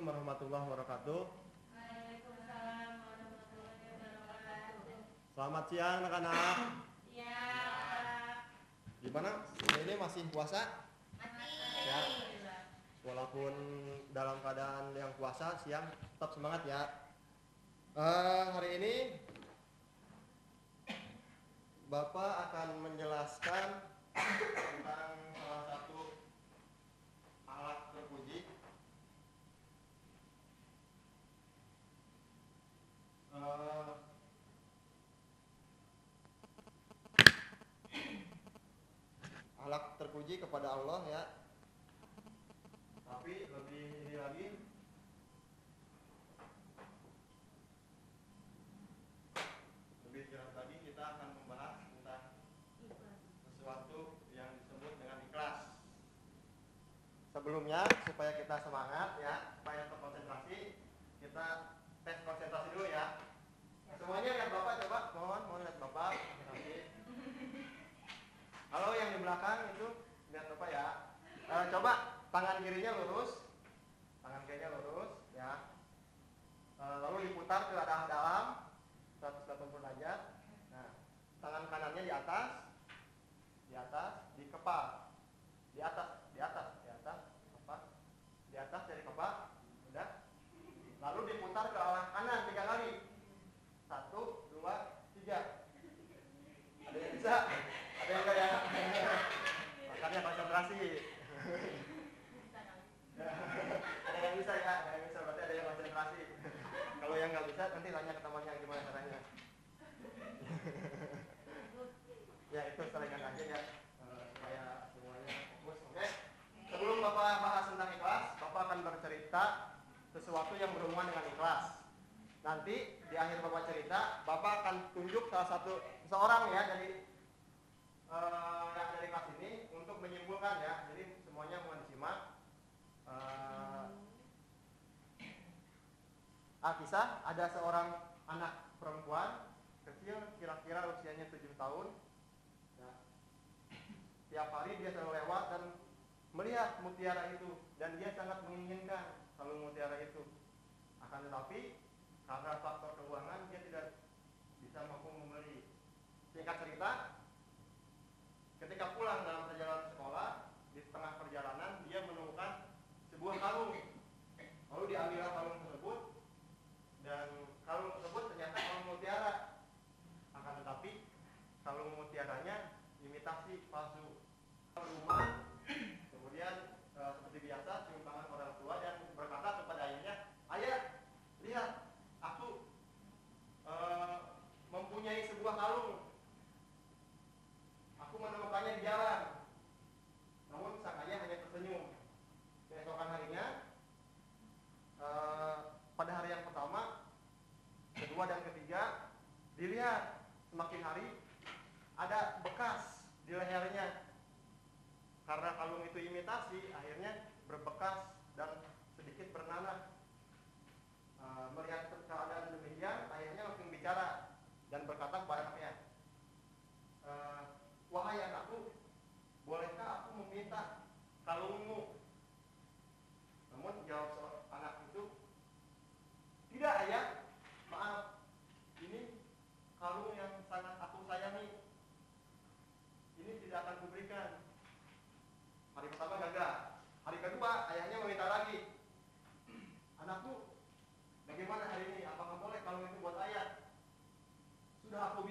warahmatullahi wabarakatuh. Waalaikumsalam warahmatullahi wabarakatuh. Selamat siang anak-anak. Ya. Gimana? Ini masih puasa? Masih. Ya. Walaupun dalam keadaan yang puasa, siang tetap semangat ya. Hari ini Bapak akan menjelaskan tentang salah satu alat terpuji. Alat terpuji kepada Allah ya. Tapi lebih ini lagi, lebih jelas lagi kita akan membahas tentang sesuatu yang disebut dengan ikhlas. Sebelumnya supaya kita semangat ya, supaya terkonsentrasi, kita tes konsentrasi dulu ya. Semuanya lihat Bapak, coba mohon lihat Bapak konsentrasi. Halo yang di belakang itu lihat Bapak ya. Coba tangan kirinya lurus ya. Lalu diputar ke arah dalam 180 derajat. Nah, tangan kanannya di atas, dikepal, di atas, kepak, di atas dari kepak, udah. Lalu diputar ke arah kanan 3 kali. 1, 2, 3. Ada yang bisa? Ada yang enggak ya? Makanya konsentrasi. Ada yang bisa ya? Ada yang bisa, berarti ada yang konsentrasi. Kalau yang nggak bisa nanti tanya ke temannya gimana caranya. Ya itu selingan aja ya, supaya semuanya fokus. Oke. Sebelum Bapak bahas tentang ikhlas, Bapak akan bercerita sesuatu yang berhubungan dengan ikhlas. Nanti di akhir Bapak cerita, Bapak akan tunjuk salah satu seorang ya dari yang dari kelas ini untuk menyimpulkan ya. Jadi semuanya mohon disimak. Kisah ada seorang anak perempuan kecil, kira-kira usianya 7 tahun. Ya. Tiap hari dia selalu lewat dan melihat mutiara itu, dan dia sangat menginginkan kalung mutiara itu. Akan tetapi karena faktor keuangan dia tidak bisa mampu membeli. Singkat cerita, ketika pulang dalam perjalanan sekolah, di tengah perjalanan dia menemukan sebuah kalung. Lalu diambil kalung tersebut, dan kalung tersebut ternyata kalung mutiara. Akan tetapi kalung mutiaranya imitasi palsu. Rumah, kemudian seperti biasa cium tangan orang tua dan berkata kepada ayahnya, "Ayah, lihat, aku mempunyai sebuah kalung. Aku menemukannya di jalan." Namun sang ayah hanya tersenyum. Keesokan harinya, pada hari yang pertama, kedua dan ketiga, dilihat semakin hari ada bekas di lehernya. Karena kalung itu imitasi, akhirnya berbekas dan sedikit bernanah. Melihat keadaan demikian, ayahnya langsung bicara dan berkata kepada anaknya, "Wahai anakku, bolehkah aku meminta kalungmu?" Namun jawab anak itu, "Tidak ayah, maaf, ini kalung yang sangat aku sayangi. Ini tidak akan kuberikan." Hari pertama gagal. Hari kedua ayahnya meminta lagi, "Anakku, bagaimana hari ini? Apakah boleh kalung itu buat ayah?" "Sudah aku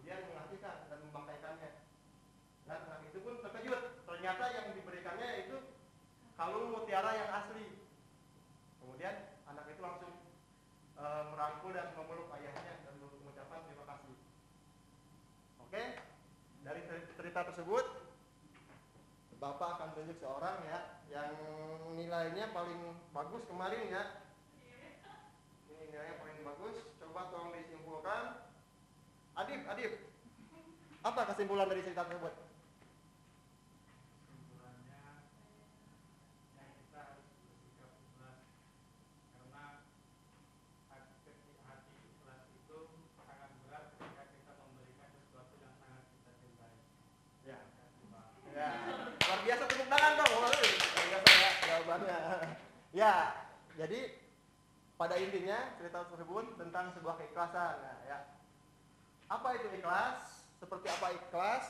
kemudian mengasihkan dan membangkaikannya. Dan anak itu pun terkejut, ternyata yang diberikannya itu kalung mutiara yang asli. Kemudian anak itu langsung merangkul dan memeluk ayahnya dan mengucapkan terima kasih. Oke, dari cerita tersebut Bapak akan tunjuk seorang ya yang nilainya paling bagus kemarin ya. Ini nilainya paling bagus. Coba tolong disimpulkan. Adib, apa kesimpulan dari cerita tersebut? Kesimpulannya, yang kita harus bersikap ikhlas karena hati ikhlas itu sangat berat ketika kita memberikan sesuatu yang sangat kita cintai. Ya. Ya. Luar biasa, tepuk tangan dong. Luar biasa ya jawabannya. Ya, jadi pada intinya cerita tersebut tentang sebuah keikhlasan. Nah, ya. Apa itu ikhlas? Seperti apa ikhlas?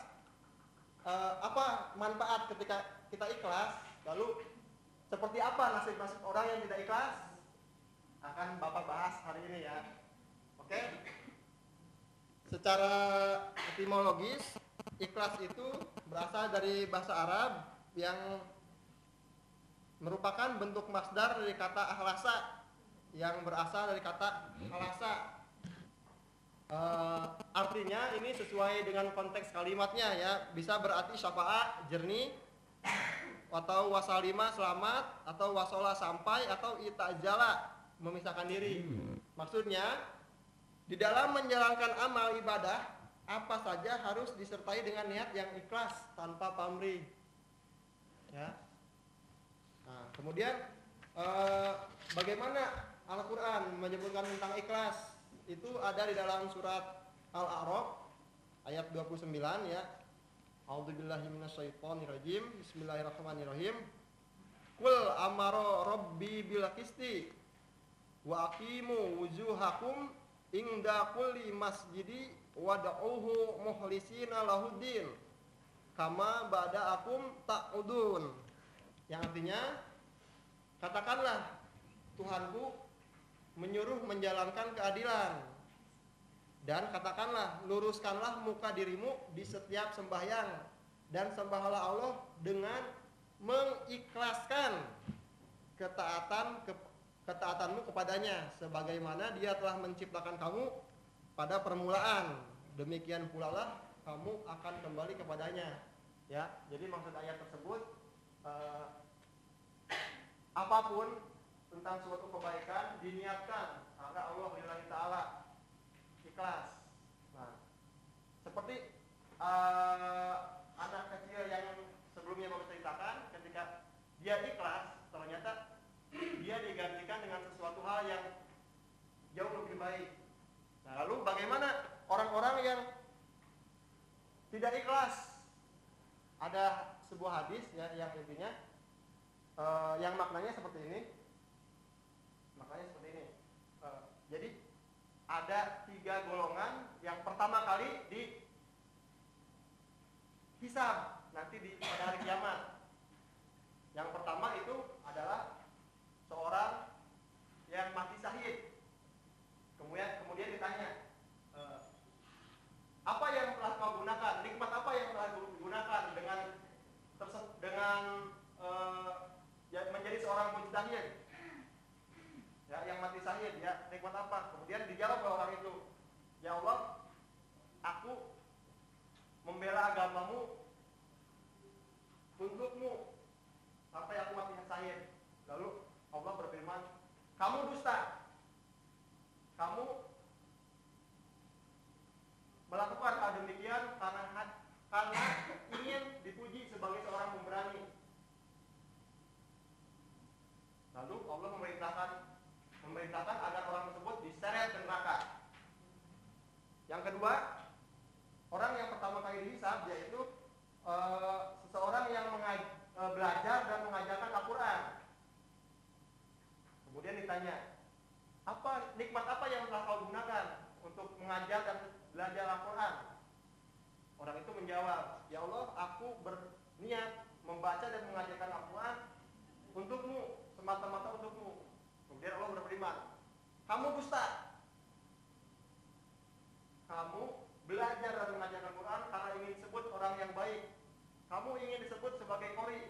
Apa manfaat ketika kita ikhlas? Lalu seperti apa nasib-nasib orang yang tidak ikhlas? Akan Bapak bahas hari ini ya. Oke? Secara etimologis, ikhlas itu berasal dari bahasa Arab yang merupakan bentuk masdar dari kata akhlasa yang berasal dari kata khalasa. Artinya ini sesuai dengan konteks kalimatnya ya, bisa berarti syafaat, jernih, atau wasalima selamat, atau wasola sampai, atau itajala memisahkan diri. Maksudnya di dalam menjalankan amal ibadah apa saja harus disertai dengan niat yang ikhlas tanpa pamrih. Ya. Nah, kemudian bagaimana Al-Quran menyebutkan tentang ikhlas? Itu ada di dalam surat Al-A'raf ayat 29 ya. A'udzubillahi minasyaitonirrajim. Bismillahirrahmanirrahim. Qul amara rabbi bil qisti wa aqimu wujuhakum inda kulli masjidi wad'uhu mukhlisina lahuddin kama bada'akum ta'udun. Yang artinya, katakanlah Tuhanku menyuruh menjalankan keadilan, dan katakanlah luruskanlah muka dirimu di setiap sembahyang dan sembahlah Allah dengan mengikhlaskan ketaatanmu kepadanya sebagaimana Dia telah menciptakan kamu pada permulaan, demikian pula lah kamu akan kembali kepadanya. Ya, jadi maksud ayat tersebut apapun tentang suatu kebaikan diniatkan karena Allah lillahi ta'ala, ikhlas. Nah, seperti anak kecil yang sebelumnya Bapak ceritakan, ketika dia ikhlas ternyata dia digantikan dengan sesuatu hal yang jauh lebih baik. Nah, lalu bagaimana orang-orang yang tidak ikhlas? Ada sebuah hadis ya yang intinya yang maknanya seperti ini. Jadi ada 3 golongan. Yang pertama kali dihisab nanti pada hari kiamat. Yang pertama itu adalah seorang yang mati syahid. Kemudian ditanya, apa yang telah kau gunakan? Nikmat apa yang telah kau gunakan dengan menjadi seorang mujtahid? Ya, yang mati syahid ya, nikmat apa? Kemudian dijawab oleh orang itu, ya Allah, aku membela agamamu untukmu sampai aku mati syahid. Lalu Allah berfirman, kamu dusta, kamu melakukan hal demikian karena ingin dipuji sebagai seorang pemberani. Lalu Allah memerintahkan agar orang tersebut diseret ke neraka. Yang kedua, orang yang pertama kali dihisab yaitu seseorang yang belajar dan mengajarkan Al-Quran. Kemudian ditanya, nikmat apa yang telah kau gunakan untuk mengajar dan belajar Al-Quran? Orang itu menjawab, ya Allah, aku berniat membaca dan mengajarkan Al-Quran untukmu, semata-mata untukmu. Kemudian Allah berfirman, kamu dusta, kamu belajar dan mengajarkan Quran karena ingin disebut orang yang baik. Kamu ingin disebut sebagai qori.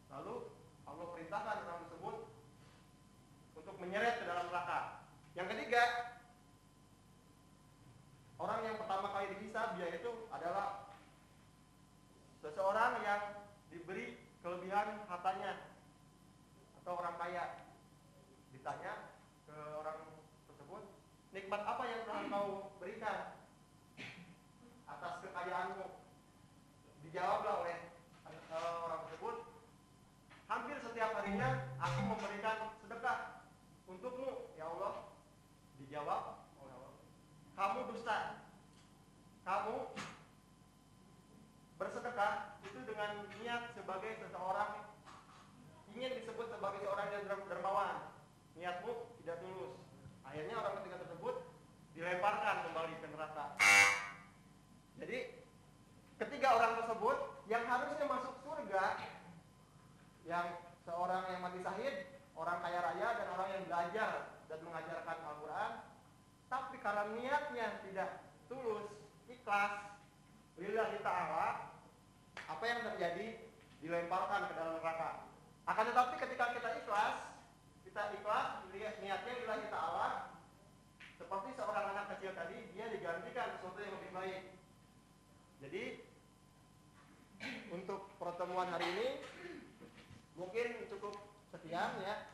Lalu Allah perintahkan orang tersebut untuk menyeret ke dalam neraka. Yang ketiga, orang yang pertama kali dihisab yaitu adalah seseorang yang diberi kelebihan hartanya atau orang kaya. Ditanya ke orang tersebut, nikmat apa yang telah kau berikan atas kekayaanmu? Dijawablah oleh orang tersebut, hampir setiap harinya aku memberikan sedekah untukmu ya Allah. Dijawab oleh Allah, kamu dusta. Kamu bersedekah itu dengan niat sebagai seseorang ingin disebut sebagai seorang yang dermawan. Niatmu tidak tulus. Akhirnya orang ketiga tersebut dilemparkan kembali ke neraka. Jadi ketiga orang tersebut yang harusnya masuk surga, yang seorang yang mati syahid, orang kaya raya, dan orang yang belajar dan mengajarkan Al-Quran, tapi karena niatnya tidak tulus, ikhlas, lillahi ta'ala, apa yang terjadi? Dilemparkan ke dalam neraka. Akan tetapi ketika kita ikhlas, niatnya lillahi ta'ala, seperti seorang anak kecil tadi, dia digantikan sesuatu yang lebih baik. Jadi untuk pertemuan hari ini mungkin cukup sekian ya.